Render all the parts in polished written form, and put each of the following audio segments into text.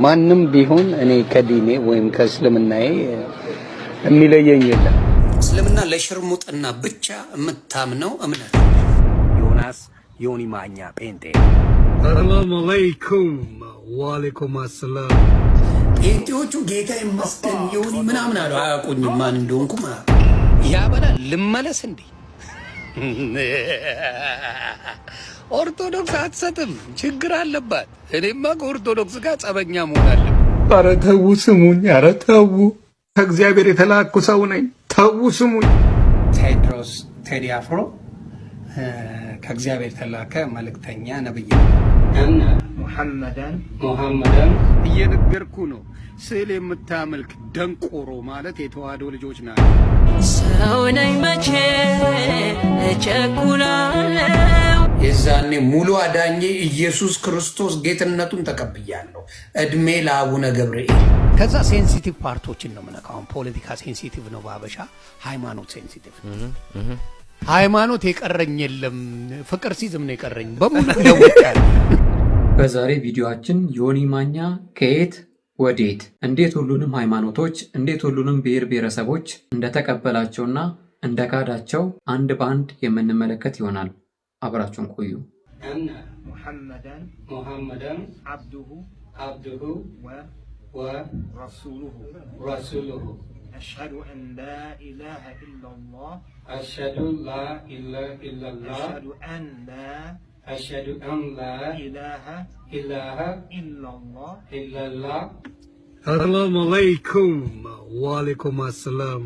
ማንም ቢሆን እኔ ከዲኔ ወይም ከእስልምናዬ የሚለየኝ የለም። እስልምና ለሽርሙጥና ብቻ የምታምነው እምነት። ዮናስ ዮኒ ማኛ ጴንጤ። ሰላም አለይኩም ወአለይኩም አሰላም። ጴንጤዎቹ ጌታ ይመስገን ዮኒ ምናምን አሉ። አያውቁኝም ማን እንደሆንኩ ያበላል። ልመለስ እንዴ? ኦርቶዶክስ አትሰጥም፣ ችግር አለባት። እኔማ ከኦርቶዶክስ ጋር ጸበኛ መሆን አለብን። ኧረ ተው ስሙኝ፣ ኧረ ተው፣ ከእግዚአብሔር የተላኩ ሰው ነኝ፣ ተው ስሙኝ። ቴድሮስ ቴዲ አፍሮ ከእግዚአብሔር የተላከ መልእክተኛ ነብይ እና ሙሐመዳን እየነገርኩ ነው። ስዕል የምታመልክ ደንቆሮ ማለት የተዋህዶ ልጆች ናቸው። ሰው ነኝ መቼ እቸኩላለሁ። የዛኔ ሙሉ አዳኜ ኢየሱስ ክርስቶስ ጌትነቱን ተቀብያለሁ። እድሜ ለአቡነ ገብርኤል። ከዛ ሴንሲቲቭ ፓርቶችን ነው የምነካው። ፖለቲካ ሴንሲቲቭ ነው በሀበሻ፣ ሃይማኖት ሴንሲቲቭ። ሃይማኖት የቀረኝ የለም፣ ፍቅር ሲዝም ነው የቀረኝ በሙሉ ደውቃል። በዛሬ ቪዲዮአችን ዮኒ ማኛ ከየት ወዴት፣ እንዴት ሁሉንም ሃይማኖቶች፣ እንዴት ሁሉንም ብሔር ብሔረሰቦች እንደተቀበላቸውና እንደካዳቸው አንድ በአንድ የምንመለከት ይሆናል። አብራችሁን ቆዩ። አነ ሙሐመዳን አብዱሁ ወረሱሉሁ አሽሀዱ አን ላ ኢላሃ ኢለላህ አሽሀዱ አን ላ ኢላሃ ኢለላህ። ሰላም አለይኩም ወአለይኩም አሰላም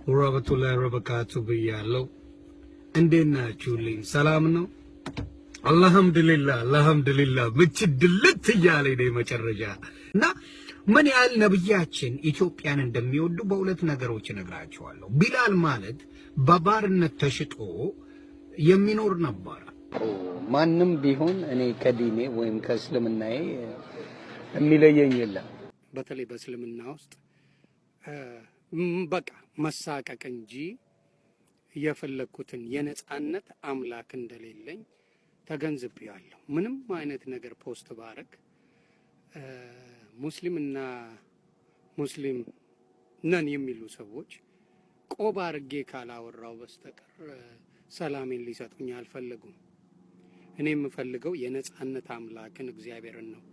ወራህመቱላሂ ወበረካቱ ብያለሁ። እንዴት ናችሁልኝ? ሰላም ነው? አልሐምዱሊላህ። ምች ድልት እያለ ነው መጨረሻ። እና ምን ያህል ነብያችን ኢትዮጵያን እንደሚወዱ በሁለት ነገሮች እነግራችኋለሁ። ቢላል ማለት በባርነት ተሽጦ የሚኖር ነበር። ማንም ቢሆን እኔ ከዲኔ ወይም ከእስልምናዬ የሚለየኝ የለም። በተለይ በእስልምና ውስጥ በቃ መሳቀቅ እንጂ የፈለግኩትን የነጻነት አምላክ እንደሌለኝ ተገንዝቤያለሁ። ምንም አይነት ነገር ፖስት ባረግ ሙስሊምና ሙስሊም ነን የሚሉ ሰዎች ቆብ አርጌ ካላወራው በስተቀር ሰላሜን ሊሰጡኝ አልፈለጉም። እኔ የምፈልገው የነጻነት አምላክን እግዚአብሔርን ነው።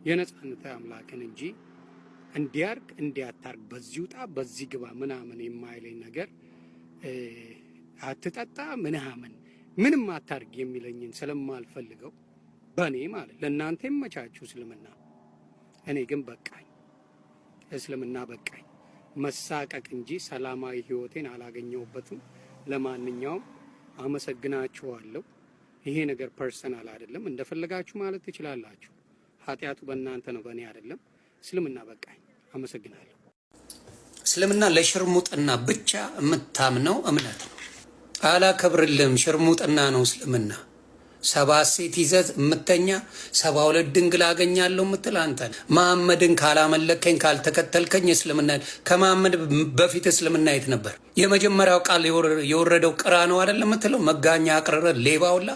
የነጻነት አምላክን እንጂ እንዲያርግ እንዲያታርግ፣ በዚህ ውጣ በዚህ ግባ ምናምን የማይለኝ ነገር አትጠጣ ምናምን ምንም አታርግ የሚለኝን ስለማልፈልገው በእኔ ማለት ለእናንተ የመቻችሁ እስልምና፣ እኔ ግን በቃኝ፣ እስልምና በቃኝ። መሳቀቅ እንጂ ሰላማዊ ህይወቴን አላገኘሁበትም። ለማንኛውም አመሰግናችኋለሁ። ይሄ ነገር ፐርሰናል አይደለም፣ እንደፈለጋችሁ ማለት ትችላላችሁ። ኃጢአቱ በእናንተ ነው፣ በእኔ አይደለም። እስልምና በቃኝ። አመሰግናለሁ። እስልምና ለሽርሙጥና ብቻ የምታምነው እምነት ነው። አላከብርልም፣ ሽርሙጥና ነው እስልምና። 7 ሴት ይዘት የምተኛ 72 ድንግል አገኛለሁ የምትል አንተ መሐመድን ካላመለከኝ ካልተከተልከኝ እስልምና። ከመሐመድ በፊት እስልምና የት ነበር? የመጀመሪያው ቃል የወረደው ቅራ ነው አይደለም የምትለው? መጋኛ አቅረረ ሌባውላ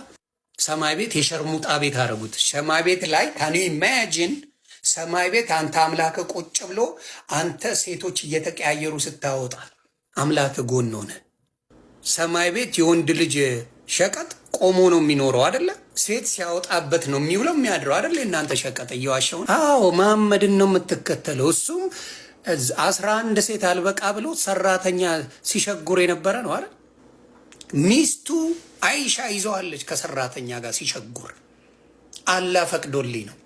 ሰማይ ቤት የሸርሙጣ ቤት አደረጉት። ሰማይ ቤት ላይ ካን ዩ ኢማጂን? ሰማይ ቤት አንተ አምላክ ቁጭ ብሎ አንተ ሴቶች እየተቀያየሩ ስታወጣ አምላክ ጎን ሆነ። ሰማይ ቤት የወንድ ልጅ ሸቀጥ ቆሞ ነው የሚኖረው አይደለ? ሴት ሲያወጣበት ነው የሚውለው የሚያድረው አይደለ? እናንተ ሸቀጥ እየዋሸው። አዎ መሐመድን ነው የምትከተለው። እሱም 11 ሴት አልበቃ ብሎ ሰራተኛ ሲሸጉር የነበረ ነው አይደል? ሚስቱ አይሻ ይዘዋለች ከሰራተኛ ጋር ሲሸጉር። አላህ ፈቅዶልኝ ነው።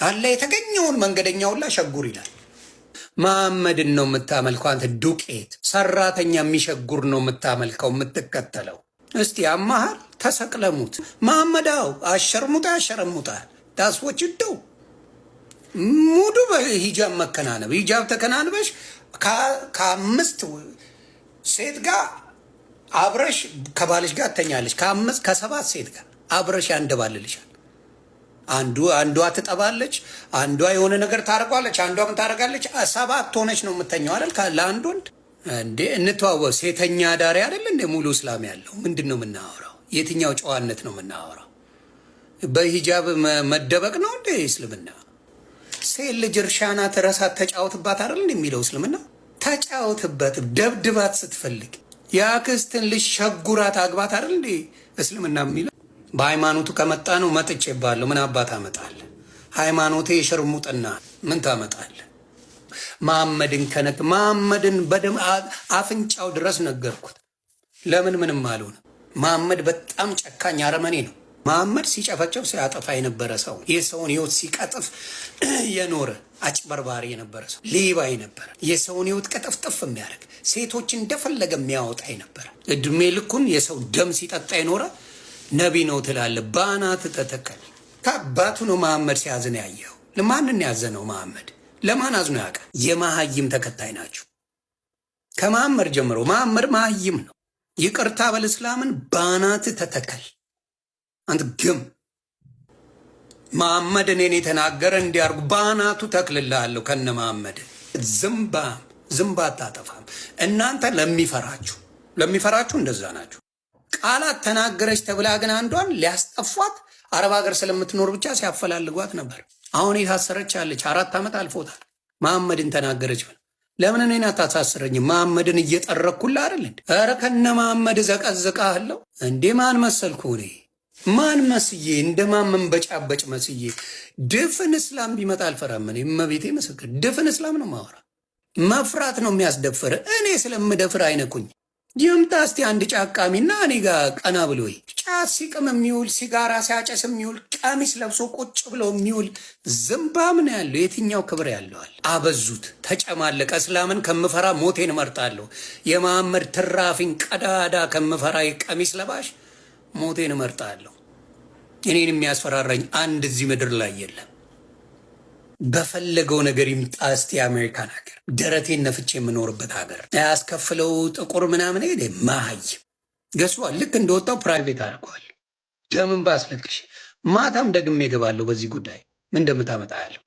አላህ የተገኘውን መንገደኛ ሁላ ሸጉር ይላል። መሐመድን ነው የምታመልከው አንተ ዱቄት። ሰራተኛ የሚሸጉር ነው የምታመልከው የምትከተለው። እስቲ አማሃል ተሰቅለሙት። መሐመዳው አሸረሙጣል ዳስዎች ደው ሙሉ በሂጃብ መከናነብ። ሂጃብ ተከናንበሽ ከ5 ሴት ጋር አብረሽ ከባልሽ ጋር ተኛለሽ። ከ7 ሴት ጋር አብረሽ ያንደባልልሻል። አንዷ ትጠባለች፣ አንዷ የሆነ ነገር ታረቋለች፣ አንዷ ምን ታረጋለች? 7 ሆነች ነው የምተኛው አይደል? ለአንድ ወንድ እንዴ እንተዋወቅ። ሴተኛ ዳሪ አይደል እንደ ሙሉ እስላም ያለው? ምንድን ነው የምናወራው? የትኛው ጨዋነት ነው የምናወራው? በሂጃብ መደበቅ ነው እንዴ እስልምና? ሴት ልጅ እርሻና ተረሳት ተጫወትባት አይደል እንደሚለው እስልምና? ተጫወትበት፣ ደብድባት ስትፈልግ። የአክስትን ልጅ ሸጉራት አግባት አይደል እንዴ እስልምና የሚለው? በሃይማኖቱ ከመጣ ነው መጥቼባለሁ። ምን አባት አመጣለ? ሃይማኖቴ የሸርሙጥና ምን ታመጣለ? መሐመድን ከነክ መሐመድን በደም አፍንጫው ድረስ ነገርኩት። ለምን ምንም አልሆነ? መሐመድ በጣም ጨካኝ አረመኔ ነው። መሐመድ ሲጨፈጨፍ ሲያጠፋ የነበረ ሰው፣ የሰውን ህይወት ሲቀጥፍ የኖረ አጭበርባሪ የነበረ ሰው፣ ሌባ የነበረ የሰውን ህይወት ቀጥፍጥፍ የሚያደርግ ሴቶች እንደፈለገ የሚያወጣ የነበረ እድሜ ልኩን የሰው ደም ሲጠጣ የኖረ ነቢ ነው ትላለ። ባናት ተተከል። ከአባቱ ነው መሐመድ ሲያዝን ያየው። ለማንን ያዘነው መሐመድ? ለማን አዝኖ ያውቃል? የመሀይም ተከታይ ናቸው። ከመሐመድ ጀምሮ መሐመድ መሀይም ነው። ይቅርታ በልእስላምን ባናት ተተከል። አንተ ግም መሐመድ እኔን የተናገረ እንዲያርጉ ባናቱ ተክልልሃለሁ ከነ መሐመድ። ዝምባ አታጠፋም። እናንተ ለሚፈራችሁ እንደዛ ናችሁ። ቃላት ተናገረች ተብላ ግን አንዷን ሊያስጠፏት አረብ ሀገር ስለምትኖር ብቻ ሲያፈላልጓት ነበር። አሁን የታሰረች አለች፣ 4 ዓመት አልፎታል። መሐመድን ተናገረች ብለ ለምን እኔን አታሳስረኝም? መሐመድን እየጠረኩልህ አይደል እንዴ? ኧረ ከነ መሐመድ ዘቀዝቃለሁ እንዴ? ማን መሰልኩ እኔ? ማን መስዬ? እንደማን መንበጫበጭ መስዬ? ድፍን እስላም ቢመጣ አልፈራም እኔ። እመቤቴ ምስክር፣ ድፍን እስላም ነው ማወራ። መፍራት ነው የሚያስደፍር። እኔ ስለምደፍር አይነኩኝ። ይምጣ እስቲ አንድ ጫቃሚና እኔ ጋር ቀና ብሎ ጫት ሲቅም የሚውል ሲጋራ ሲያጨስ የሚውል ቀሚስ ለብሶ ቁጭ ብሎ የሚውል ዝምባም ነው ያለው። የትኛው ክብር ያለዋል? አበዙት፣ ተጨማለቀ። እስላምን ከምፈራ ሞቴን እመርጣለሁ። የመሐመድ ትራፊን ቀዳዳ ከምፈራ ቀሚስ ለባሽ ሞቴን እመርጣለሁ። እኔን የሚያስፈራራኝ አንድ እዚህ ምድር ላይ የለም። በፈለገው ነገር ይምጣ እስቲ የአሜሪካን ሀገር ደረቴን ነፍቼ የምኖርበት ሀገር ያስከፍለው ጥቁር ምናምን ሄደ ማሀይ ገሷል። ልክ እንደወጣው ፕራይቬት አድርጓል። ደምን ባስለቅሽ ማታም ደግሜ እገባለሁ። በዚህ ጉዳይ ምን እንደምታመጣ ያለው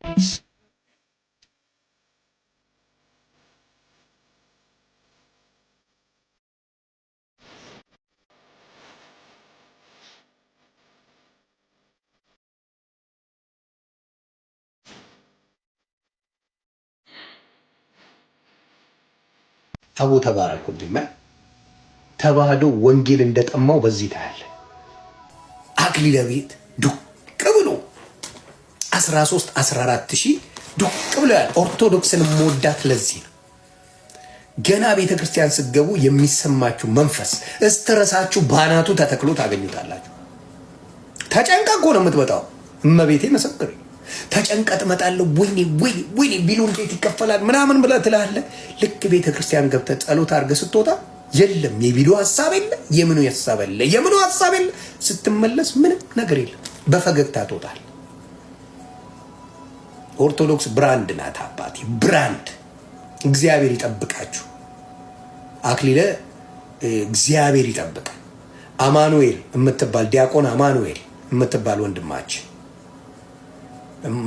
አቡ ተባረኩልኝ። ተዋህዶ ወንጌል እንደጠማው በዚህ ታያለ። አክሊለ ቤት ዱቅ ብሎ 13-14 ሺህ ዱቅ ብሎ ያለ ኦርቶዶክስን መወዳት ለዚህ ነው። ገና ቤተ ክርስቲያን ስትገቡ የሚሰማችሁ መንፈስ እስትረሳችሁ ባናቱ ተተክሎ ታገኙታላችሁ። ተጨንቃ እኮ ነው የምትመጣው። እመቤቴ መሰክር ተጨንቀ ትመጣለህ። ወይኔ ቢሉ እንዴት ይከፈላል ምናምን ብለህ ትላለህ። ልክ ቤተ ክርስቲያን ገብተህ ጸሎት አድርገህ ስትወጣ የለም የቢሉ ሀሳብ የለ፣ የምኑ ሀሳብ የለ። ስትመለስ ምንም ነገር የለም። በፈገግታ ትወጣለህ። ኦርቶዶክስ ብራንድ ናት አባቴ፣ ብራንድ። እግዚአብሔር ይጠብቃችሁ። አክሊለ እግዚአብሔር ይጠብቃል። አማኑኤል የምትባል ዲያቆን አማኑኤል የምትባል ወንድማችን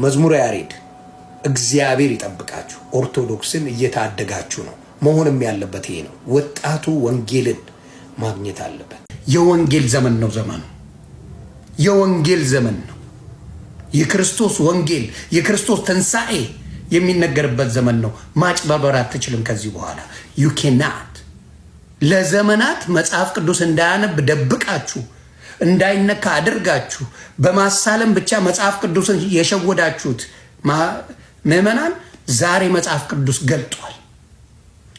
መዝሙረ ያሬድ እግዚአብሔር ይጠብቃችሁ። ኦርቶዶክስን እየታደጋችሁ ነው። መሆንም ያለበት ይሄ ነው። ወጣቱ ወንጌልን ማግኘት አለበት። የወንጌል ዘመን ነው። ዘመኑ የወንጌል ዘመን ነው። የክርስቶስ ወንጌል የክርስቶስ ትንሣኤ የሚነገርበት ዘመን ነው። ማጭበርበር አትችልም ከዚህ በኋላ ዩ ኬናት። ለዘመናት መጽሐፍ ቅዱስ እንዳያነብ ደብቃችሁ እንዳይነካ አድርጋችሁ በማሳለም ብቻ መጽሐፍ ቅዱስን የሸወዳችሁት ምዕመናን ዛሬ መጽሐፍ ቅዱስ ገልጧል።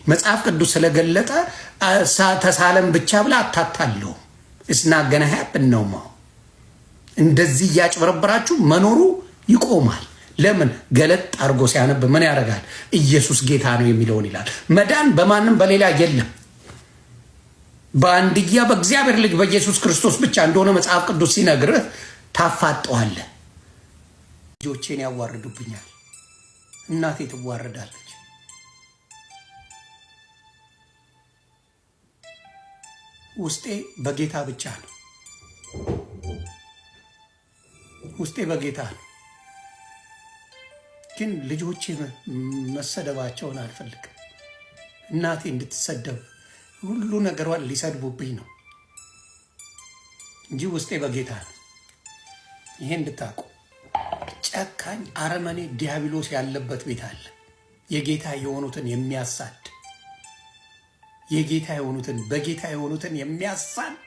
መጽሐፍ ቅዱስ ስለገለጠ ተሳለም ብቻ ብላ አታታለሁ። እስና ገና ሀፕን ነው። እንደዚህ እያጭበረበራችሁ መኖሩ ይቆማል። ለምን? ገለጥ አድርጎ ሲያነብ ምን ያደርጋል? ኢየሱስ ጌታ ነው የሚለውን ይላል። መዳን በማንም በሌላ የለም፣ በአንድያ በእግዚአብሔር ልጅ በኢየሱስ ክርስቶስ ብቻ እንደሆነ መጽሐፍ ቅዱስ ሲነግርህ ታፋጠዋለህ። ልጆቼን ያዋርዱብኛል፣ እናቴ ትዋረዳለች። ውስጤ በጌታ ብቻ ነው። ውስጤ በጌታ ነው። ግን ልጆቼ መሰደባቸውን አልፈልግም። እናቴ እንድትሰደብ ሁሉ ነገሯን ሊሰድቡብኝ ነው እንጂ ውስጤ በጌታ ነው። ይሄ እንድታውቁ ጨካኝ አረመኔ ዲያብሎስ ያለበት ቤት አለ። የጌታ የሆኑትን የሚያሳድ የጌታ የሆኑትን በጌታ የሆኑትን የሚያሳድ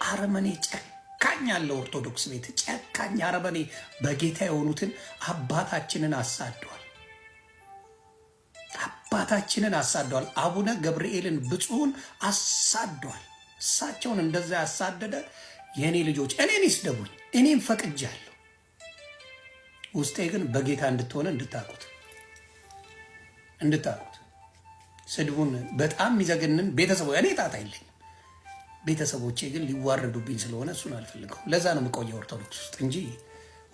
አረመኔ ጨካኝ አለ። ኦርቶዶክስ ቤት ጨካኝ አረመኔ በጌታ የሆኑትን አባታችንን አሳዷል። አባታችንን አሳዷል። አቡነ ገብርኤልን ብፁዕን አሳዷል። እሳቸውን እንደዛ ያሳደደ የእኔ ልጆች እኔን ይስደቡኝ፣ እኔም ፈቅጃለሁ። ውስጤ ግን በጌታ እንድትሆነ እንድታቁት ስድቡን በጣም የሚዘገንን ቤተሰቦ እኔ ጣጣ የለኝም። ቤተሰቦቼ ግን ሊዋረዱብኝ ስለሆነ እሱን አልፈልገው። ለዛ ነው የምቆየው ኦርቶዶክስ ውስጥ እንጂ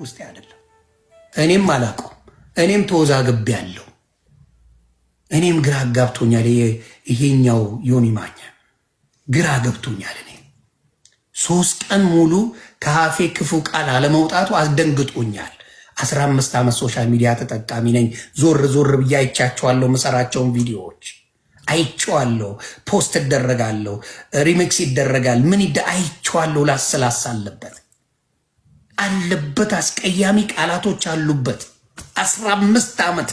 ውስጤ አይደለም። እኔም አላውቀውም። እኔም ተወዛግቤያለሁ። እኔም ግራ አጋብቶኛል። ይሄኛው ዮኒ ማኛ ግራ ገብቶኛል። እኔ 3 ቀን ሙሉ ከአፌ ክፉ ቃል አለመውጣቱ አስደንግጦኛል። 15 ዓመት ሶሻል ሚዲያ ተጠቃሚ ነኝ። ዞር ዞር ብዬ አይቻቸዋለሁ። መሰራቸውን ቪዲዮዎች አይቼዋለሁ። ፖስት ይደረጋለሁ፣ ሪሚክስ ይደረጋል። ምን አይቼዋለሁ። ላስላስ አለበት አስቀያሚ ቃላቶች አሉበት። 15 ዓመት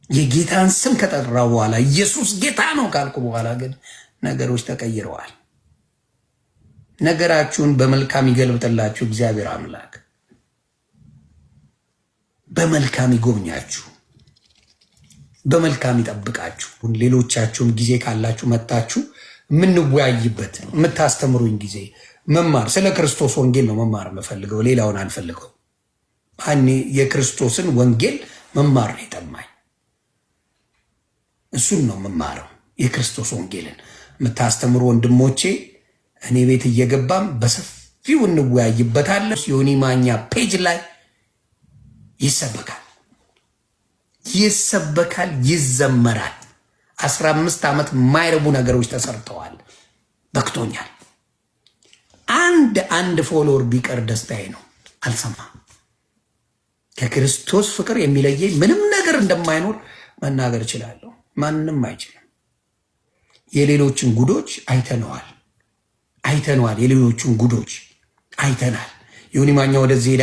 የጌታን ስም ከጠራው በኋላ ኢየሱስ ጌታ ነው ካልኩ በኋላ ግን ነገሮች ተቀይረዋል። ነገራችሁን በመልካም ይገልብጥላችሁ እግዚአብሔር አምላክ። በመልካም ይጎብኛችሁ፣ በመልካም ይጠብቃችሁ። ሌሎቻችሁም ጊዜ ካላችሁ መጣችሁ የምንወያይበት የምታስተምሩኝ ጊዜ መማር ስለ ክርስቶስ ወንጌል ነው መማር የምፈልገው፣ ሌላውን አልፈልገው። እኔ የክርስቶስን ወንጌል መማር ነው የጠማኝ። እሱን ነው መማረው፣ የክርስቶስ ወንጌልን የምታስተምሩ ወንድሞቼ እኔ ቤት እየገባም በሰፊው እንወያይበታለን። ዮኒ ማኛ ፔጅ ላይ ይሰበካል፣ ይዘመራል። 15 ዓመት የማይረቡ ነገሮች ተሰርተዋል። በክቶኛል። አንድ ፎሎወር ቢቀር ደስታዬ ነው። አልሰማም። ከክርስቶስ ፍቅር የሚለየኝ ምንም ነገር እንደማይኖር መናገር እችላለሁ። ማንም አይችልም። የሌሎችን ጉዶች አይተነዋል። የሌሎችን ጉዶች አይተናል። ዮኒ ማኛ ወደዚህ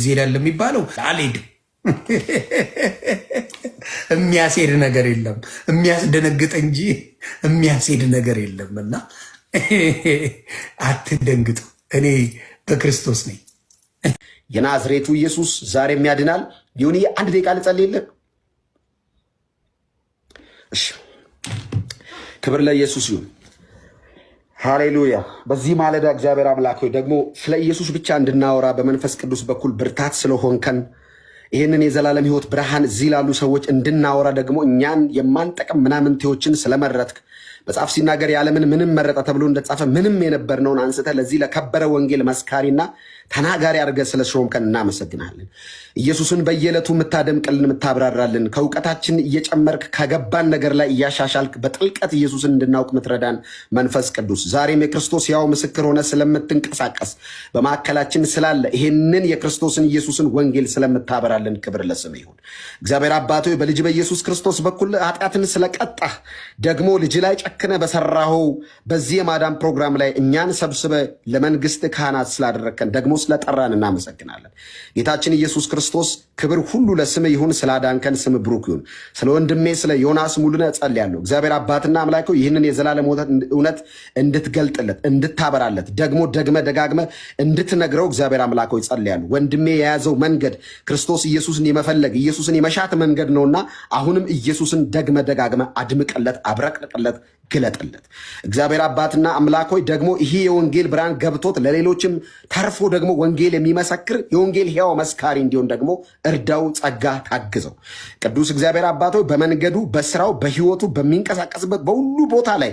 ሄዳል ለሚባለው አልሄድም። የሚያስሄድ ነገር የለም፣ የሚያስደነግጥ እንጂ የሚያስሄድ ነገር የለም። እና አትደንግጡ፣ እኔ በክርስቶስ ነኝ። የናዝሬቱ ኢየሱስ ዛሬም ያድናል። ዮኒ አንድ ደቂቃ ልጸልይልህ። እሺ፣ ክብር ለኢየሱስ ይሁን። ሃሌሉያ። በዚህ ማለዳ እግዚአብሔር አምላክ ሆይ ደግሞ ስለ ኢየሱስ ብቻ እንድናወራ በመንፈስ ቅዱስ በኩል ብርታት ስለሆንከን ይህንን የዘላለም ሕይወት ብርሃን እዚህ ላሉ ሰዎች እንድናወራ ደግሞ እኛን የማንጠቅም ምናምንቴዎችን ስለመረጥክ መጽሐፍ ሲናገር ያለምን ምንም መረጠ ተብሎ እንደተጻፈ ምንም የነበርነውን አንስተ ለዚህ ለከበረ ወንጌል መስካሪና ተናጋሪ አድርገህ ስለሾምከን እናመሰግናለን። ኢየሱስን በየዕለቱ የምታደምቅልን የምታብራራልን፣ ከእውቀታችን እየጨመርክ ከገባን ነገር ላይ እያሻሻልክ በጥልቀት ኢየሱስን እንድናውቅ ምትረዳን መንፈስ ቅዱስ ዛሬም የክርስቶስ ያው ምስክር ሆነ ስለምትንቀሳቀስ በማዕከላችን ስላለ ይህንን የክርስቶስን ኢየሱስን ወንጌል ስለምታበራልን ክብር ለስም ይሁን። እግዚአብሔር አባቶ በልጅ በኢየሱስ ክርስቶስ በኩል ኃጢአትን ስለቀጣህ ደግሞ ልጅ ላይ ጨክነ በሰራኸው በዚህ የማዳን ፕሮግራም ላይ እኛን ሰብስበ ለመንግስት ካህናት ስላደረግከን ደግሞ ስለጠራን እናመሰግናለን። ጌታችን ኢየሱስ ክርስቶስ ክብር ሁሉ ለስም ይሁን። ስላዳንከን ስም ብሩክ ይሁን። ስለ ወንድሜ ስለ ዮናስ ሙሉነህ ጸልያለሁ። እግዚአብሔር አባትና አምላክ ይህንን የዘላለም እውነት እንድትገልጥለት እንድታበራለት ደግሞ ደጋግመ እንድትነግረው እግዚአብሔር አምላክ ጸልያለሁ። ወንድሜ የያዘው መንገድ ክርስቶስ ኢየሱስን የመፈለግ ኢየሱስን የመሻት መንገድ ነውና አሁንም ኢየሱስን ደጋግመ አድምቅለት፣ አብረቅርቅለት፣ ግለጥለት። እግዚአብሔር አባትና አምላክ ደግሞ ይሄ የወንጌል ብርሃን ገብቶት ለሌሎችም ተርፎ ደግሞ ወንጌል የሚመሰክር የወንጌል ሕያው መስካሪ እንዲሆን ደግሞ እርዳው፣ ጸጋ ታግዘው። ቅዱስ እግዚአብሔር አባቶ በመንገዱ በስራው በህይወቱ በሚንቀሳቀስበት በሁሉ ቦታ ላይ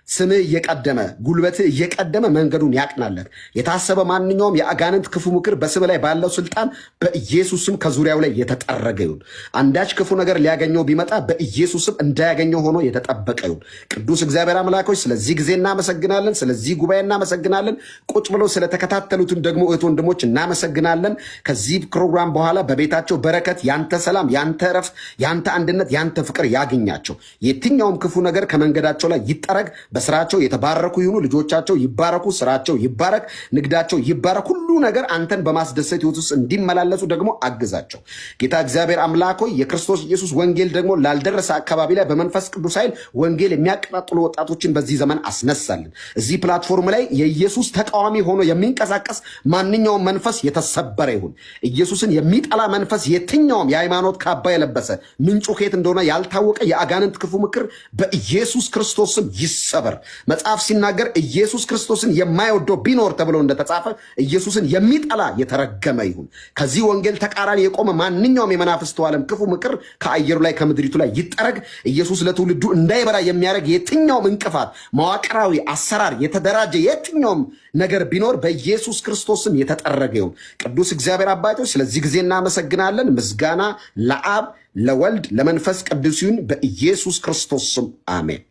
ስምህ እየቀደመ ጉልበትህ እየቀደመ መንገዱን ያቅናለት። የታሰበ ማንኛውም የአጋንንት ክፉ ምክር በስም ላይ ባለው ስልጣን በኢየሱስም ከዙሪያው ላይ የተጠረገ ይሁን። አንዳች ክፉ ነገር ሊያገኘው ቢመጣ በኢየሱስም እንዳያገኘው ሆኖ የተጠበቀ ይሁን። ቅዱስ እግዚአብሔር አምላኮች ስለዚህ ጊዜ እናመሰግናለን፣ ስለዚህ ጉባኤ እናመሰግናለን። ቁጭ ብለው ስለተከታተሉትን ደግሞ እህት ወንድሞች እናመሰግናለን። ከዚህ ፕሮግራም በኋላ በቤታቸው በረከት፣ ያንተ ሰላም፣ ያንተ እረፍት፣ ያንተ አንድነት፣ ያንተ ፍቅር ያገኛቸው። የትኛውም ክፉ ነገር ከመንገዳቸው ላይ ይጠረግ በስራቸው የተባረኩ ይሁኑ። ልጆቻቸው ይባረኩ፣ ስራቸው ይባረክ፣ ንግዳቸው ይባረክ። ሁሉ ነገር አንተን በማስደሰት ህይወት ውስጥ እንዲመላለሱ ደግሞ አግዛቸው። ጌታ እግዚአብሔር አምላክ ሆይ የክርስቶስ ኢየሱስ ወንጌል ደግሞ ላልደረሰ አካባቢ ላይ በመንፈስ ቅዱስ ኃይል ወንጌል የሚያቀጣጥሉ ወጣቶችን በዚህ ዘመን አስነሳልን። እዚህ ፕላትፎርም ላይ የኢየሱስ ተቃዋሚ ሆኖ የሚንቀሳቀስ ማንኛውም መንፈስ የተሰበረ ይሁን። ኢየሱስን የሚጠላ መንፈስ የትኛውም የሃይማኖት ካባ የለበሰ ምንጩ ከየት እንደሆነ ያልታወቀ የአጋንንት ክፉ ምክር በኢየሱስ ክርስቶስ ስም ይሰበር። መጽሐፍ ሲናገር ኢየሱስ ክርስቶስን የማይወደው ቢኖር ተብሎ እንደተጻፈ ኢየሱስን የሚጠላ የተረገመ ይሁን። ከዚህ ወንጌል ተቃራኒ የቆመ ማንኛውም የመናፍስቱ ዓለም ክፉ ምክር ከአየሩ ላይ ከምድሪቱ ላይ ይጠረግ። ኢየሱስ ለትውልዱ እንዳይበራ የሚያደርግ የትኛውም እንቅፋት፣ መዋቅራዊ አሰራር፣ የተደራጀ የትኛውም ነገር ቢኖር በኢየሱስ ክርስቶስም የተጠረገ ይሁን። ቅዱስ እግዚአብሔር አባቶች ስለዚህ ጊዜ እናመሰግናለን። ምስጋና ለአብ ለወልድ ለመንፈስ ቅዱስ ይሁን በኢየሱስ ክርስቶስ ስም አሜን።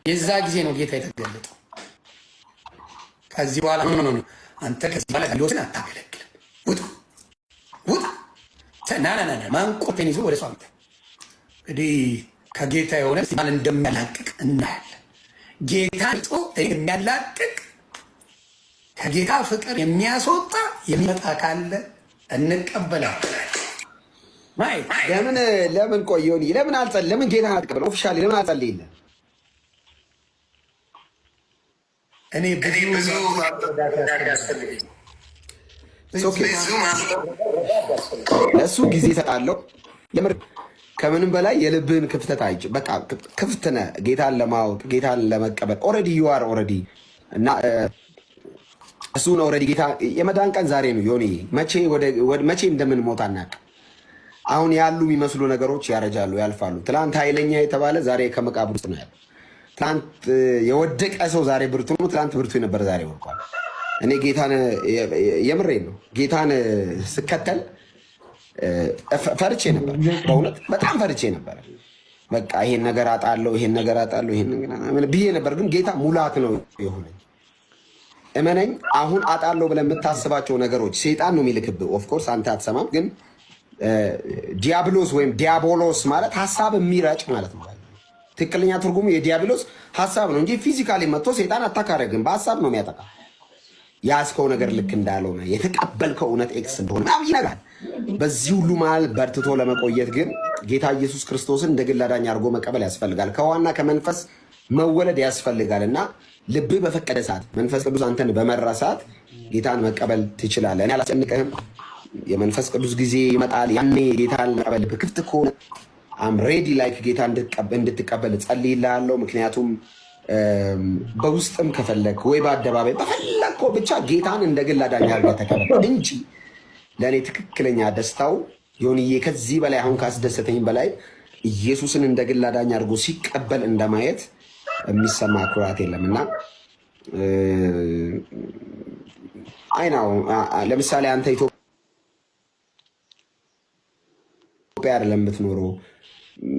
የዛ ጊዜ ነው ጌታ የተገለጠው። ከዚህ በኋላ ምን ነው አንተ ከዚህ በኋላ ዲያብሎስን አታገለግልም፣ ውጣ ውጣ ተናናና ማንቆቴን ይዞ ወደ ሰው አምጣ። እንግዲህ ከጌታ የሆነ ማን እንደሚያላቅቅ እናያለን። ጌታ ጦ የሚያላቅቅ ከጌታ ፍቅር የሚያስወጣ የሚመጣ ካለ እንቀበላለን። ለምን ቆየውን ለምን ጌታ አትቀበል? ኦፊሻሊ ለምን አልጸልይልህ? እኔ ብዙ ለእሱ ጊዜ እሰጣለሁ። የምር ከምንም በላይ የልብህን ክፍተት አይጭ። በቃ ክፍት ነህ ጌታን ለማወቅ ጌታን ለመቀበል ኦልሬዲ ዩ አር ኦልሬዲ እና እሱን ኦልሬዲ ጌታ የመዳን ቀን ዛሬ ነው። ዮኒ መቼ እንደምንሞት አናውቅም። አሁን ያሉ የሚመስሉ ነገሮች ያረጃሉ፣ ያልፋሉ። ትላንት ኃይለኛ የተባለ ዛሬ ከመቃብር ውስጥ ነው ያለው። ትላንት የወደቀ ሰው ዛሬ ብርቱ ነው። ትላንት ብርቱ የነበረ ዛሬ ወድቋል። እኔ ጌታን የምሬን ነው ጌታን ስከተል ፈርቼ ነበር። በእውነት በጣም ፈርቼ ነበር። በቃ ይሄን ነገር አጣለሁ፣ ይሄን ነገር አጣለሁ፣ ይሄን ነገር ብዬ ነበር። ግን ጌታ ሙላት ነው የሆነኝ። እመነኝ። አሁን አጣለሁ ብለህ የምታስባቸው ነገሮች ሴጣን ነው የሚልክብህ። ኦፍኮርስ አንተ አትሰማም። ግን ዲያብሎስ ወይም ዲያቦሎስ ማለት ሀሳብ የሚረጭ ማለት ነው። ትክክለኛ ትርጉሙ የዲያብሎስ ሀሳብ ነው እንጂ ፊዚካሊ መጥቶ ሴጣን አታካረግም። በሀሳብ ነው የሚያጠቃ። ያስከው ነገር ልክ እንዳልሆነ የተቀበልከው እውነት ኤክስ እንደሆነ ይነጋል። በዚህ ሁሉ መሃል በርትቶ ለመቆየት ግን ጌታ ኢየሱስ ክርስቶስን እንደ ግል አዳኝ አድርጎ መቀበል ያስፈልጋል። ከዋና ከመንፈስ መወለድ ያስፈልጋል እና ልብህ በፈቀደ ሰዓት መንፈስ ቅዱስ አንተን በመራ ሰዓት ጌታን መቀበል ትችላለህ። እኔ አላስጨንቅህም። የመንፈስ ቅዱስ ጊዜ ይመጣል። ያኔ ጌታን መቀበል ልብህ ክፍት ከሆነ አም ሬዲ ላይክ ጌታ እንድትቀበል ጸልይልሃለሁ። ምክንያቱም በውስጥም ከፈለግ ወይ በአደባባይ በፈለግከው ብቻ ጌታን እንደ ግል አዳኝ አድርገህ ተቀበል እንጂ ለእኔ ትክክለኛ ደስታው ዮኒዬ ከዚህ በላይ አሁን ካስደሰተኝ በላይ ኢየሱስን እንደ ግል አዳኝ አድርጎ ሲቀበል እንደማየት የሚሰማ ኩራት የለም እና አይናው ለምሳሌ አንተ ኢትዮጵያ አይደለም የምትኖረው፣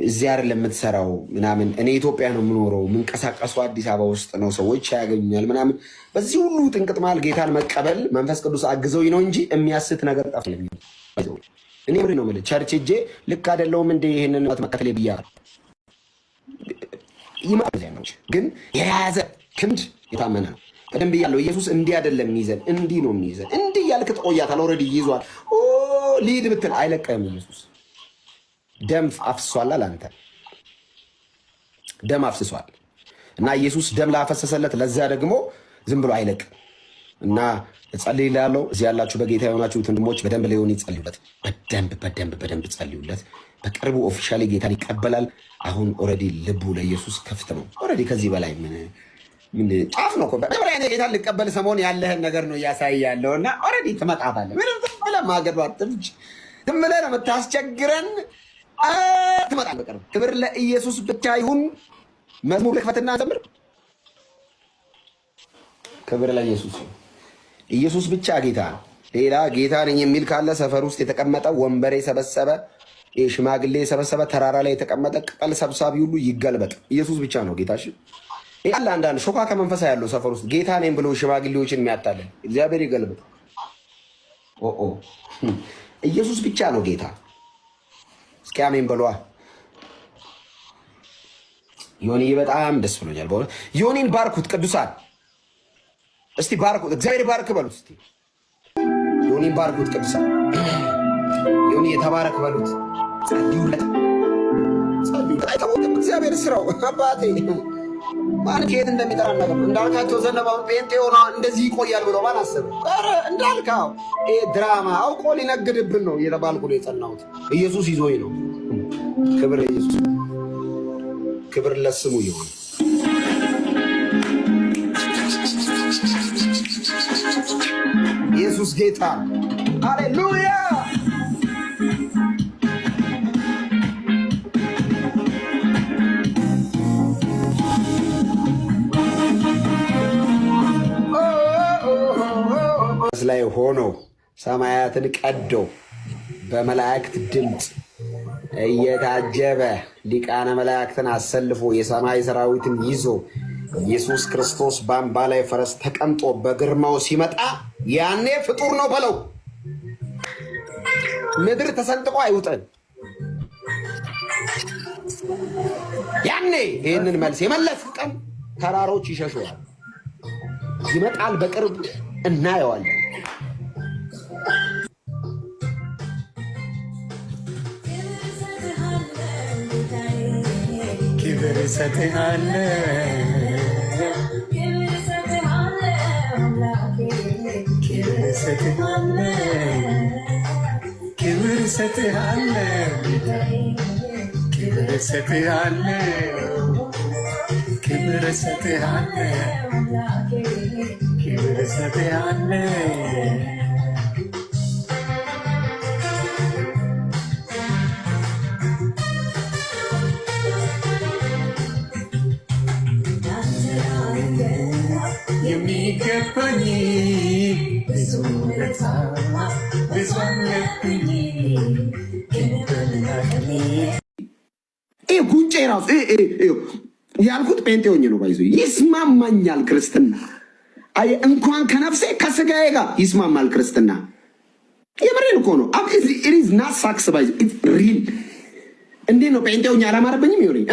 እዚህ አይደለም የምትሰራው ምናምን። እኔ ኢትዮጵያ ነው የምኖረው፣ የምንቀሳቀሱ አዲስ አበባ ውስጥ ነው፣ ሰዎች ያገኙኛል ምናምን። በዚህ ሁሉ ጥንቅጥ መሃል ጌታን መቀበል መንፈስ ቅዱስ አግዘውኝ ነው እንጂ የሚያስት ነገር ጠፍለኝ። እኔ ምንድን ነው የምልህ ቸርች ሄጄ ልክ አይደለሁም እንደ ይህንን መከተል ብያለሁ። ይመጣል ግን የያዘ ክንድ የታመነ ነው። ቀደም ብያለሁ። ኢየሱስ እንዲህ አይደለም የሚይዘን፣ እንዲህ ነው የሚይዘን። እንዲህ ያልክ ትቆያታል። ኦልሬዲ ይዟል። ሊድ ብትል አይለቀህም። ኢየሱስ ደም አፍስሷል። አንተ ደም አፍስሷል እና ኢየሱስ ደም ላፈሰሰለት ለዛ ደግሞ ዝም ብሎ አይለቅ እና እጸልይልሃለሁ። እዚህ ያላችሁ በጌታ የሆናችሁት ወንድሞች በደንብ ሊሆን ይጸልዩለት። በደንብ ጸልዩለት። በቅርቡ ኦፊሻሊ ጌታን ይቀበላል። አሁን ኦልሬዲ ልቡ ለኢየሱስ ክፍት ነው። ኦልሬዲ ከዚህ በላይ ምን ጫፍ ነው እኮ በመጀመሪያ ጌታን ልቀበል ሰሞን ያለህን ነገር ነው እያሳይ ያለው እና ኦልሬዲ ትመጣታለህ። ምንም ዝም ብለህ ማገዶ አትፍጭ። ዝም ብለህ ነው የምታስቸግረን። ትመጣለህ በቅርቡ። ክብር ለኢየሱስ ብቻ ይሁን። መዝሙር ልክፈትና ዘምር። ክብር ለኢየሱስ። ኢየሱስ ብቻ ጌታ ነው። ሌላ ጌታ ነኝ የሚል ካለ ሰፈር ውስጥ የተቀመጠ ወንበር የሰበሰበ ሽማግሌ የሰበሰበ ተራራ ላይ የተቀመጠ ቅጠል ሰብሳቢ ሁሉ ይገልበጥ። ኢየሱስ ብቻ ነው ጌታ። ያለ አንዳንድ ሾካ ከመንፈሳ ያለው ሰፈር ውስጥ ጌታ ነኝ ብሎ ሽማግሌዎችን የሚያታለን እግዚአብሔር ይገልበጥ። ኢየሱስ ብቻ ነው ጌታ። እስኪ አሜን በሏ። ዮኒ በጣም ደስ ብሎኛል በእውነት። ዮኒን ባርኩት ቅዱሳን፣ እስቲ ባርኩት። እግዚአብሔር ባርክ በሉት እስቲ። ዮኒን ባርኩት ቅዱሳን። ዮኒ የተባረክ በሉት። ጸልዩለት፣ ጸልዩለት። አይታወቅም እግዚአብሔር ስራው። አባቴ ማን ከየት እንደሚጠራ ነገር እንዳልካቸው ዘነበው ጴንጤ ሆኖ እንደዚህ ይቆያል ብሎ ማን አሰበ? ኧረ እንዳልካው ይሄ ድራማ አውቆ ሊነግድብን ነው እየተባልኩ ነው የጸናሁት። ኢየሱስ ይዞኝ ነው። ክብር ኢየሱስ፣ ክብር ለስሙ ይሁን። ኢየሱስ ጌታ፣ ሃሌሉያ። ላይ ሆኖ ሰማያትን ቀዶ በመላእክት ድምፅ እየታጀበ ሊቃነ መላእክትን አሰልፎ የሰማይ ሰራዊትን ይዞ ኢየሱስ ክርስቶስ በአምባ ላይ ፈረስ ተቀምጦ በግርማው ሲመጣ ያኔ ፍጡር ነው በለው። ምድር ተሰንጥቆ አይውጠን። ያኔ ይህንን መልስ የመለስ ቀን ተራሮች ይሸሸዋል። ይመጣል፣ በቅርብ እናየዋለን። ክብር እሰጥሃለሁ፣ ክብር እሰጥሃለሁ፣ ክብር እሰጥሃለሁ፣ ክብር እሰጥሃለሁ፣ ክብር እሰጥሃለሁ፣ ክብር እሰጥሃለሁ። የሚገባኝ ብዙ ውለታ ብዙ አለብኝ። ጉንጬ ራሱ ያልኩት ጴንጤ ሆኜ ነው። ባይዞ ይስማማኛል ክርስትና። እንኳን ከነፍሴ ከስጋዬ ጋር ይስማማል ክርስትና። የምሬን እኮ ነው። ኢዝ ናት ሳክስ ባይዞ ሪል። እንዴት ነው ጴንጤ ሆኜ አላማረብኝም? ይሆነኝ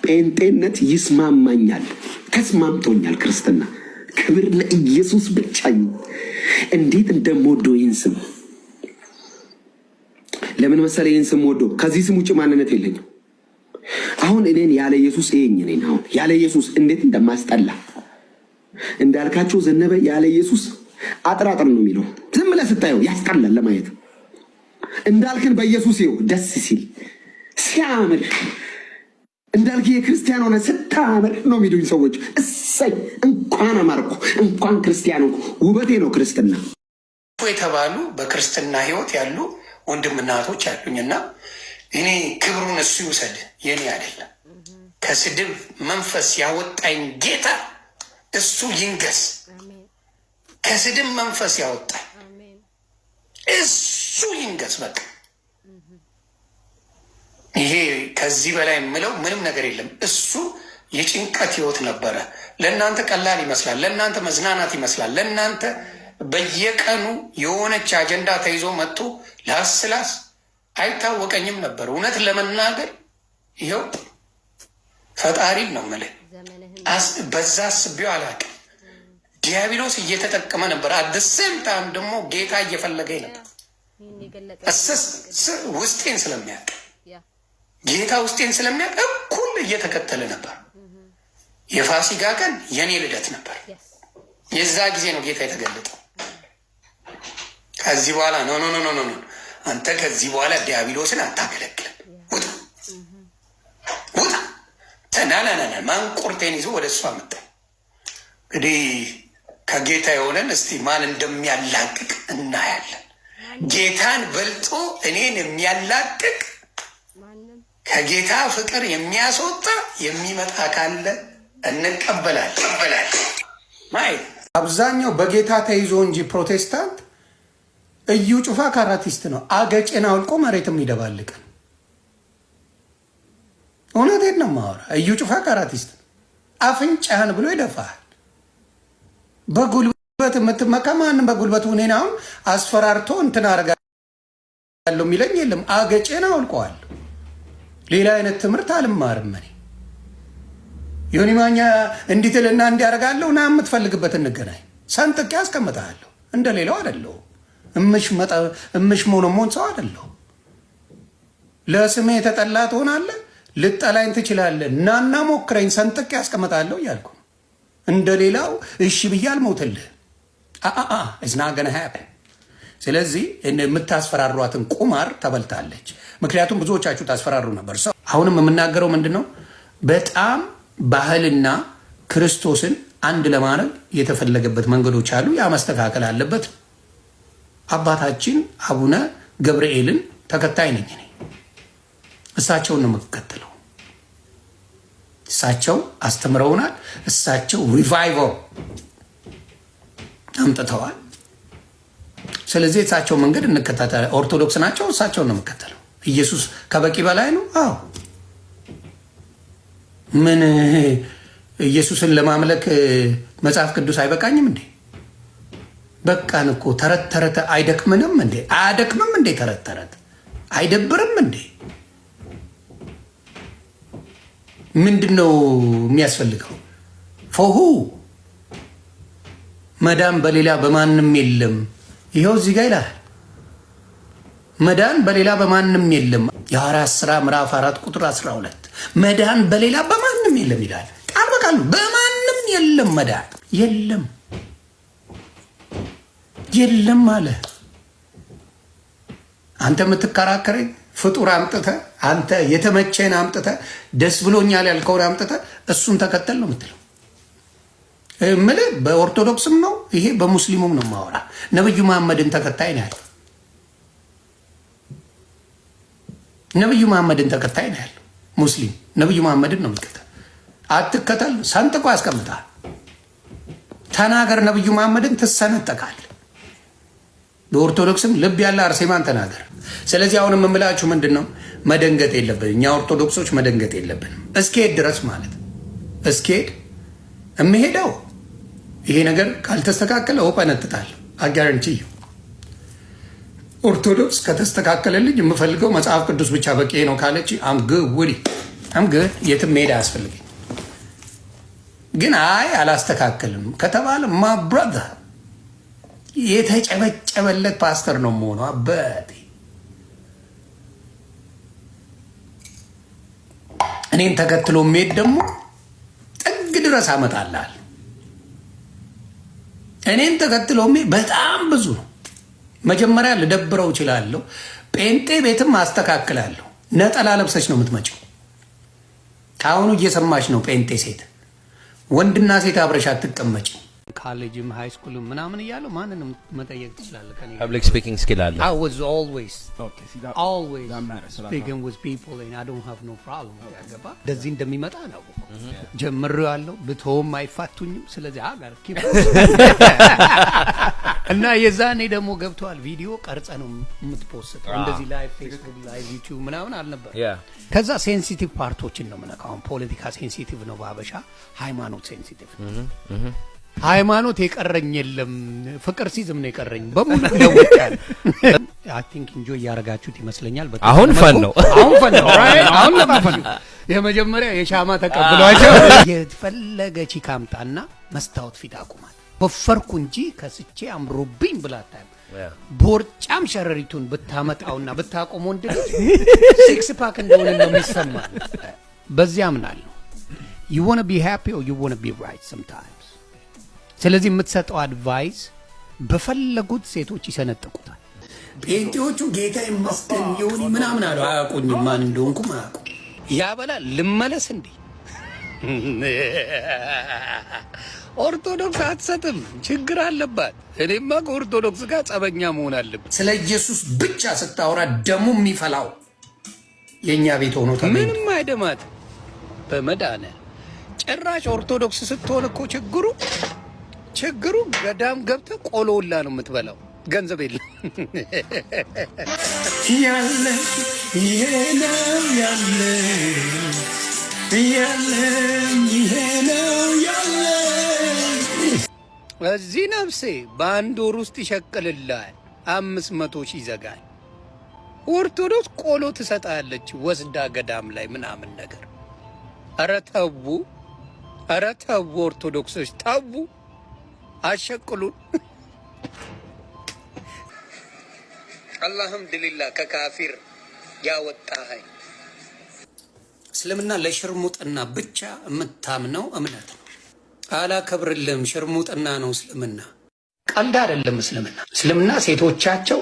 ጴንጤነት ይስማማኛል፣ ተስማምቶኛል ክርስትና። ክብር ለኢየሱስ ብቻ ይሁን። እንዴት እንደምወደው ይህን ስም። ለምን መሰለ ይህን ስም ወዶ? ከዚህ ስም ውጭ ማንነት የለኝም። አሁን እኔን ያለ ኢየሱስ ይሄኝ ነኝ። አሁን ያለ ኢየሱስ እንዴት እንደማስጠላ እንዳልካቸው ዘነበ ያለ ኢየሱስ አጥራጥር ነው የሚለው። ዝም ብለህ ስታየው ያስጠላል ለማየት። እንዳልክን በኢየሱስ ይኸው ደስ ሲል ሲያምር እንዳልክ የክርስቲያን ሆነ ስታምር ነው የሚሉኝ ሰዎች። እሰይ እንኳን አማርኩ፣ እንኳን ክርስቲያን ሆንኩ። ውበቴ ነው ክርስትና። የተባሉ በክርስትና ህይወት ያሉ ወንድምና እህቶች አሉኝና እኔ ክብሩን እሱ ይውሰድ፣ የኔ አይደለም። ከስድብ መንፈስ ያወጣኝ ጌታ እሱ ይንገስ። ከስድብ መንፈስ ያወጣኝ እሱ ይንገስ። በቃ ይሄ ከዚህ በላይ የምለው ምንም ነገር የለም። እሱ የጭንቀት ህይወት ነበረ። ለእናንተ ቀላል ይመስላል፣ ለእናንተ መዝናናት ይመስላል። ለእናንተ በየቀኑ የሆነች አጀንዳ ተይዞ መጥቶ ላስላስ አይታወቀኝም ነበር። እውነት ለመናገር ይኸው ፈጣሪን ነው የምልህ፣ በዛ አስቤው አላውቅም። ዲያብሎስ እየተጠቀመ ነበር። አደሴም ታም ደግሞ ጌታ እየፈለገኝ ነበር። ውስጤን ስለሚያውቅ ጌታ ውስጤን ስለሚያውቅ እኩል እየተከተለ ነበር። የፋሲካ ቀን የኔ ልደት ነበር። የዛ ጊዜ ነው ጌታ የተገለጠው። ከዚህ በኋላ ኖ አንተ ከዚህ በኋላ ዲያብሎስን አታገለግልም፣ ውጣ ውጣ ተናናና ማንቁርቴን ይዞ ወደ እሷ መጣ። እንግዲህ ከጌታ የሆነን እስቲ ማን እንደሚያላቅቅ እናያለን። ጌታን በልጦ እኔን የሚያላቅቅ ከጌታ ፍቅር የሚያስወጣ የሚመጣ ካለ እንቀበላለን። አብዛኛው በጌታ ተይዞ እንጂ ፕሮቴስታንት እዩ ጩፋ ካራቲስት ነው። አገጭን አውልቆ መሬትም ይደባልቅን። እውነቴን ነው የማወራ። እዩ ጩፋ ካራቲስት ነው። አፍንጫህን ብሎ ይደፋሃል። በጉልበት የምትመካ ማንም በጉልበቱ እኔን አሁን አስፈራርቶ እንትን አደርጋለሁ የሚለኝ የለም። አገጭን አውልቀዋል። ሌላ አይነት ትምህርት አልማርም እኔ። ዮኒ ማኛ እንዲትልና እንዲያደርጋለሁ ና የምትፈልግበት እንገናኝ። ሰንጥቄ አስቀምጥሃለሁ። እንደ ሌላው አይደለሁ። እምሽ ሞኖሞን ሰው አይደለሁ። ለስሜ የተጠላ ትሆናለህ፣ ልጠላኝ ትችላለህ። እናና ሞክረኝ፣ ሰንጥቄ አስቀምጥሃለሁ እያልኩ እንደ ሌላው እሺ ብዬ አልሞትልህ። እዝና ገና ሀያቀን። ስለዚህ የምታስፈራሯትን ቁማር ተበልታለች። ምክንያቱም ብዙዎቻችሁ ታስፈራሩ ነበር። ሰው አሁንም የምናገረው ምንድን ነው? በጣም ባህልና ክርስቶስን አንድ ለማድረግ የተፈለገበት መንገዶች አሉ። ያ መስተካከል አለበት። አባታችን አቡነ ገብርኤልን ተከታይ ነኝ እኔ። እሳቸውን ነው የምከተለው። እሳቸው አስተምረውናል። እሳቸው ሪቫይቫል አምጥተዋል። ስለዚህ እሳቸው መንገድ እንከታተል። ኦርቶዶክስ ናቸው። እሳቸውን ነው የምከተለው። ኢየሱስ ከበቂ በላይ ነው። አዎ ምን ኢየሱስን ለማምለክ መጽሐፍ ቅዱስ አይበቃኝም እንዴ? በቃን እኮ። ተረት ተረት አይደክምንም እንዴ? አያደክምም እንዴ? ተረት ተረት አይደብርም እንዴ? ምንድን ነው የሚያስፈልገው? ፎሁ መዳን በሌላ በማንም የለም። ይኸው እዚህ ጋር ይላል መዳን በሌላ በማንም የለም። የሐዋርያት ሥራ ምዕራፍ 4 ቁጥር 12 መዳን በሌላ በማንም የለም ይላል። ቃል በቃል በማንም የለም መዳን የለም የለም አለ። አንተ የምትከራከረኝ ፍጡር አምጥተህ አንተ የተመቸን አምጥተህ ደስ ብሎኛል ያልከውን አምጥተህ እሱን ተከተል ነው የምትለው። እምልህ በኦርቶዶክስም ነው ይሄ በሙስሊሙም ነው የማወራ። ነብዩ መሐመድን ተከታይ ነው ያለው። ነብዩ መሐመድን ተከታይ ነው ያለው ሙስሊም። ነብዩ መሐመድን ነው የሚከተል። አትከተል፣ ሰንጥቆ ያስቀምጣል። ተናገር ነብዩ መሐመድን ትሰነጠቃል። በኦርቶዶክስም ልብ ያለ አርሴማን ተናገር። ስለዚህ አሁን የምምላችሁ ምንድን ነው? መደንገጥ የለብን እኛ ኦርቶዶክሶች መደንገጥ የለብንም። እስኪሄድ ድረስ ማለት እስኪሄድ የምሄደው ይሄ ነገር ካልተስተካከለ እጠነጥጣለሁ። አጋረንቲ ኦርቶዶክስ ከተስተካከለልኝ የምፈልገው መጽሐፍ ቅዱስ ብቻ በቂ ነው ካለች አምግ የትም መሄድ አያስፈልገኝ። ግን አይ አላስተካከልም ከተባለ ማ ብራዘር የተጨበጨበለት ፓስተር ነው የምሆነው። አበቴ እኔን ተከትሎ መሄድ ደግሞ ጥግ ድረስ አመጣላል። እኔን ተከትሎ መሄድ በጣም ብዙ ነው። መጀመሪያ ልደብረው እችላለሁ። ጴንጤ ቤትም አስተካክላለሁ። ነጠላ ለብሰች ነው የምትመጪው። ከአሁኑ እየሰማች ነው። ጴንጤ ሴት ወንድና ሴት አብረሽ አትቀመጪ። ኮሌጅም ሃይ ስኩልም ምናምን እያለሁ ማንንም መጠየቅ ትችላለህ። ከኔ ፐብሊክ ስፒኪንግ ስኪል አለ። I was always speaking with people and I don't have no problem. ያገባ እንደዚህ እንደሚመጣ ነው ጀምሬዋለሁ። ብቶም አይፋቱኝም። ስለዚህ አጋር እና የዛኔ ደግሞ ገብቷል። ቪዲዮ ቀርጸ ነው የምትፖስተው። እንደዚህ ላይቭ ፌስቡክ ላይቭ ዩቲዩብ ምናምን አልነበር። ከዛ ሴንሲቲቭ ፓርቶችን ነው የምነካው። ፖለቲካ ሴንሲቲቭ ነው በአበሻ፣ ሃይማኖት ሴንሲቲቭ ሃይማኖት የቀረኝ የለም። ፍቅር ሲዝም ነው የቀረኝ በሙሉ ደውቃል። አይ ቲንክ ኢንጆይ ያረጋችሁት ይመስለኛል። አሁን ፈን ነው ራይት። አሁን ለማፈን የመጀመሪያ የሻማ ተቀብሏቸው የፈለገ ቺካምጣና መስታወት ፊት አቁማል። ወፈርኩ እንጂ ከስቼ አምሮብኝ ብላታል። ቦርጫም ሸረሪቱን ብታመጣውና ብታቆመው እንድልህ ሲክስ ፓክ እንደሆነ ነው የሚሰማል። በዚያ አምናለሁ። you want to be happy or you want to be right sometimes። ስለዚህ የምትሰጠው አድቫይስ በፈለጉት ሴቶች ይሰነጥቁታል። ጴንጤዎቹ ጌታ ይመስገን ይሁን ምናምን አሉ። አያውቁኝም፣ ማን እንደሆንኩም አያውቁ። ያበላል ልመለስ እንዴ? ኦርቶዶክስ አትሰጥም፣ ችግር አለባት። እኔማ ከኦርቶዶክስ ጋር ጸበኛ መሆን አለብን። ስለ ኢየሱስ ብቻ ስታወራ ደሙ የሚፈላው የእኛ ቤት ሆኖ ምንም አይደማት በመዳነ ጭራሽ ኦርቶዶክስ ስትሆን እኮ ችግሩ ገዳም ገብተህ ቆሎላ ነው የምትበላው። ገንዘብ የለም ያለ ይሄ ነው ያለ ይሄ ነው ያለ። እዚህ ነፍሴ በአንድ ወር ውስጥ ይሸቅልልሃል። 500 ሺህ ይዘጋል። ኦርቶዶክስ ቆሎ ትሰጣለች ወስዳ ገዳም ላይ ምናምን ነገር። ኧረ ተው፣ ኧረ ተው፣ ኦርቶዶክሶች ተው፣ አሸቅሉን። አልሐምዱሊላህ ከካፊር ያወጣኸኝ። እስልምና ለሽርሙጥና ብቻ የምታምነው እምነት ነው። አላከብርልም፣ ሽርሙጥና ነው እስልምና። ቀልድ አይደለም እስልምና። እስልምና ሴቶቻቸው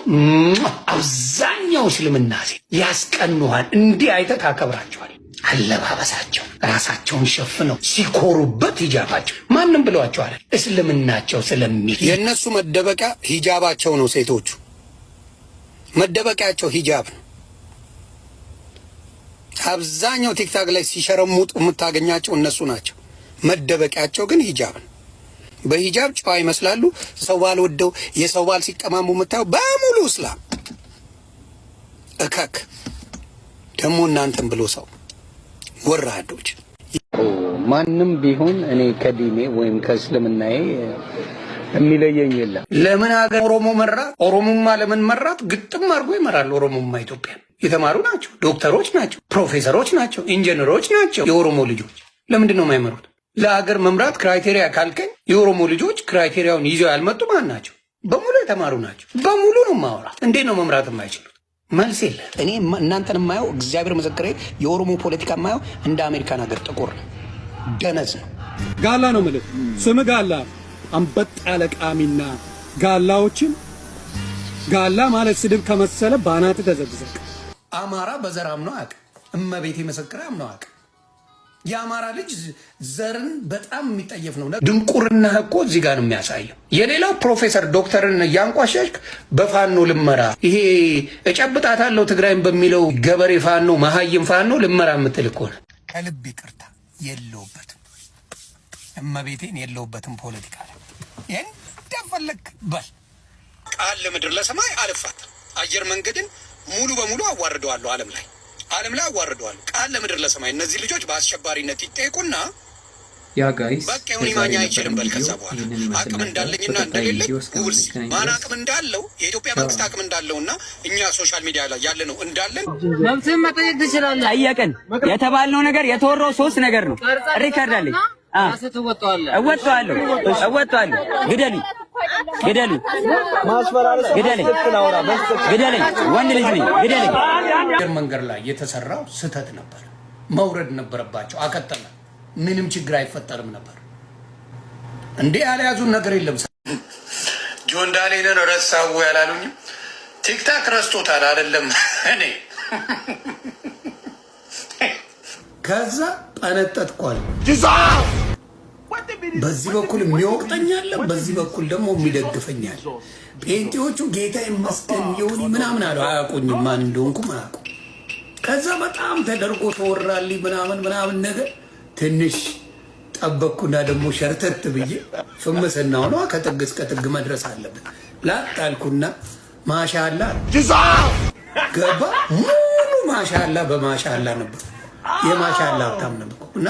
አብዛኛው እስልምና ሴት ያስቀኑሃል። እንዲህ አይተህ ታከብራቸዋል። አለባበሳቸው ራሳቸውን ሸፍነው ሲኮሩበት ሂጃባቸው ማንም ብለዋቸዋል። እስልምናቸው ስለሚል የእነሱ መደበቂያ ሂጃባቸው ነው። ሴቶቹ መደበቂያቸው ሂጃብ ነው። አብዛኛው ቲክታክ ላይ ሲሸረሙጡ የምታገኛቸው እነሱ ናቸው። መደበቂያቸው ግን ሂጃብ ነው። በሂጃብ ጨዋ ይመስላሉ። ሰው ባል ወደው የሰው ባል ሲቀማሙ የምታየው በሙሉ እስላም እከክ ደግሞ እናንተን ብሎ ሰው ወራዶች። ማንም ቢሆን እኔ ከዲኔ ወይም ከእስልምናዬ የሚለየኝ የለም። ለምን ሀገር ኦሮሞ መራ? ኦሮሞማ ለምን መራት? ግጥም አድርጎ ይመራል። ኦሮሞማ ኢትዮጵያ የተማሩ ናቸው፣ ዶክተሮች ናቸው፣ ፕሮፌሰሮች ናቸው፣ ኢንጂነሮች ናቸው። የኦሮሞ ልጆች ለምንድን ነው የማይመሩት? ለሀገር መምራት ክራይቴሪያ ካልከኝ የኦሮሞ ልጆች ክራይቴሪያውን ይዘው ያልመጡ ማን ናቸው? በሙሉ የተማሩ ናቸው። በሙሉ ነው ማውራት። እንዴት ነው መምራት የማይችሉት? መልስ የለ። እኔ እናንተን የማየው እግዚአብሔር ምስክሬ፣ የኦሮሞ ፖለቲካ የማየው እንደ አሜሪካን ሀገር ጥቁር ነው፣ ደነዝ ነው። ጋላ ነው ማለት ስም ጋላ አንበጣ ለቃሚና ጋላዎችን ጋላ ማለት ስድብ ከመሰለ ባናት ተዘግዘቅ። አማራ በዘር አምኖ አያውቅም። እመቤቴ ምስክሬ አምኖ አያውቅም። የአማራ ልጅ ዘርን በጣም የሚጠየፍ ነው። ድንቁርና እኮ እዚህ ጋር ነው የሚያሳየው። የሌላው ፕሮፌሰር ዶክተርን እያንቋሸሽክ በፋኖ ልመራ፣ ይሄ እጨብጣታለሁ ትግራይን በሚለው ገበሬ ፋኖ መሀይም ፋኖ ልመራ የምትል እኮ ነው። ከልብ ይቅርታ የለውበትም፣ እመቤቴን የለውበትም። ፖለቲካ ላይ እንደፈለግ በል። ቃል ለምድር ለሰማይ አልፋታም። አየር መንገድን ሙሉ በሙሉ አዋርደዋለሁ ዓለም ላይ አዋርደዋለሁ። ቃል ለምድር ለሰማይ። እነዚህ ልጆች በአስቸባሪነት ይጠይቁና ያ ጋይስ በቃ ይሁን ማኛ አይችልም በል። ከዛ በኋላ አቅም እንዳለኝና እንደሌለኝ ውልስ ማን አቅም እንዳለው የኢትዮጵያ መንግስት አቅም እንዳለውና እኛ ሶሻል ሚዲያ ላይ ያለ ነው እንዳለን መብትህን መጠየቅ ትችላለህ። ጠየቅን የተባልነው ነገር የተወራው 3 ነገር ነው። ሪከርድ አለኝ። እወጣዋለሁ። ግደሉኝ፣ ወንድ ልጅ ነኝ፣ ግደለኝ። መንገድ ላይ የተሰራው ስህተት ነበር፣ መውረድ ነበረባቸው። አቀጠለ፣ ምንም ችግር አይፈጠርም ነበር። እንዴ ያልያዙን ነገር የለም። ጆን ዳንኤልን ረሳው ያላሉኝም ቲክታክ ረስቶታል አይደለም እኔ ከዛ ጠነጠጥኳል። በዚህ በኩል የሚወቅጠኛል፣ በዚህ በኩል ደግሞ የሚደግፈኛል። ጴንጤዎቹ ጌታ ይመስገን ይሁን ምናምን አሉ። አያውቁኝም፣ ማን እንደሆንኩም አያውቁ። ከዛ በጣም ተደርጎ ተወራልኝ ምናምን ነገር ትንሽ ጠበቅኩና ደግሞ ሸርተት ብዬ ፍምስና ሆኗ ከጥግ እስከ ጥግ መድረስ አለብን ላጣልኩና ማሻላ ገባ። ሙሉ ማሻላ በማሻላ ነበር። የማሻላ ሀብታም ነበር እና